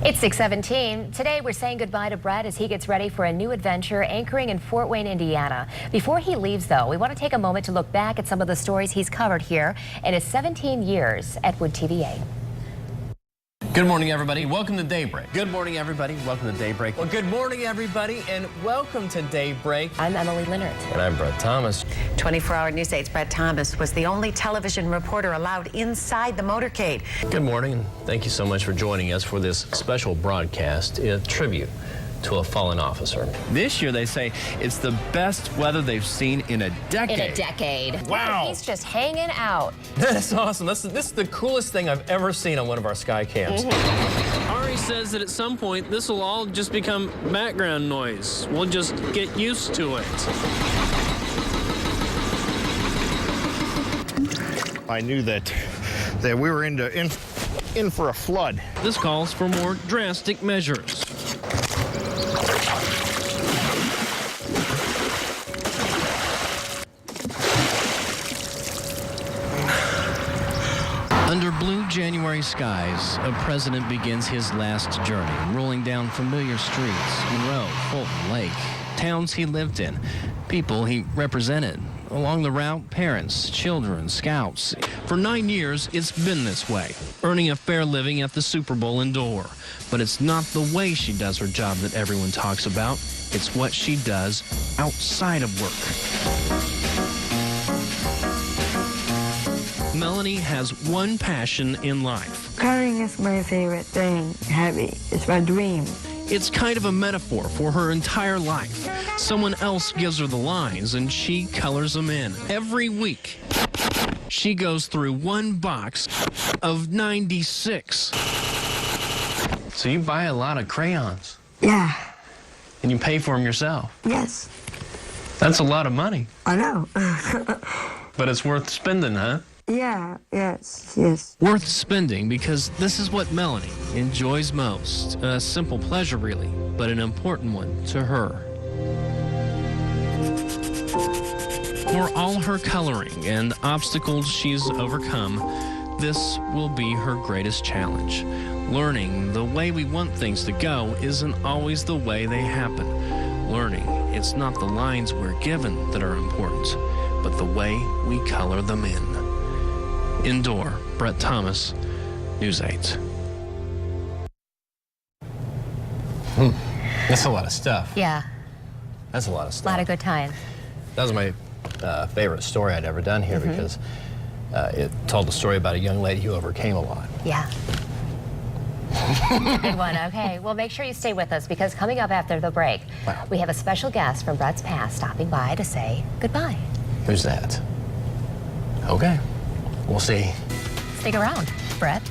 It's 6:17. Today we're saying goodbye to Brett as he gets ready for a new adventure anchoring in Fort Wayne, Indiana. Before he leaves, though, we want to take a moment to look back at some of the stories he's covered here in his 17 years at WOOD TV8. Good morning, everybody. Welcome to Daybreak. Good morning, everybody. Welcome to Daybreak. Well, good morning, everybody, and welcome to Daybreak. I'm Emily Leonard. And I'm Brett Thomas. 24-hour News 8's Brett Thomas was the only television reporter allowed inside the motorcade. Good morning, and thank you so much for joining us for this special broadcast, a tribute to a fallen officer. This year, they say it's the best weather they've seen in a decade. In a decade. Wow. He's just hanging out. That's awesome. This is the coolest thing I've ever seen on one of our sky cams. Ari says that at some point, this will all just become background noise. We'll just get used to it. I knew that we were in for a flood. This calls for more drastic measures. Under blue January skies, a president begins his last journey, rolling down familiar streets, Monroe, Fulton, Lake, towns he lived in, people he represented. Along the route, parents, children, scouts. For 9 years, it's been this way, earning a fair living at the Super Bowl indoor. But it's not the way she does her job that everyone talks about. It's what she does outside of work. Melanie has one passion in life. Coloring is my favorite thing, heavy. It's my dream. It's kind of a metaphor for her entire life. Someone else gives her the lines and she colors them in. Every week, she goes through one box of 96. So you buy a lot of crayons, Yeah. and you pay for them yourself. Yes. That's a lot of money, I know. but it's worth spending, huh? Yeah. Yes. Yes. Worth spending because this is what Melanie enjoys most. A simple pleasure, really, but an important one to her. For all her coloring and obstacles she's overcome, this will be her greatest challenge. Learning the way we want things to go isn't always the way they happen. Learning it's not the lines we're given that are important, but the way we color them in. Indoor, Brett Thomas, News 8. That's a lot of stuff. Yeah, That's a lot of a stuff. lot of good times. That was my favorite story I'd ever done here because it told the story about a young lady who overcame a lot. Yeah. Good one. Okay, well, make sure you stay with us because coming up after the break, we have a special guest from Brett's past stopping by to say goodbye. Who's that? Okay, we'll see. Stick around, Brett.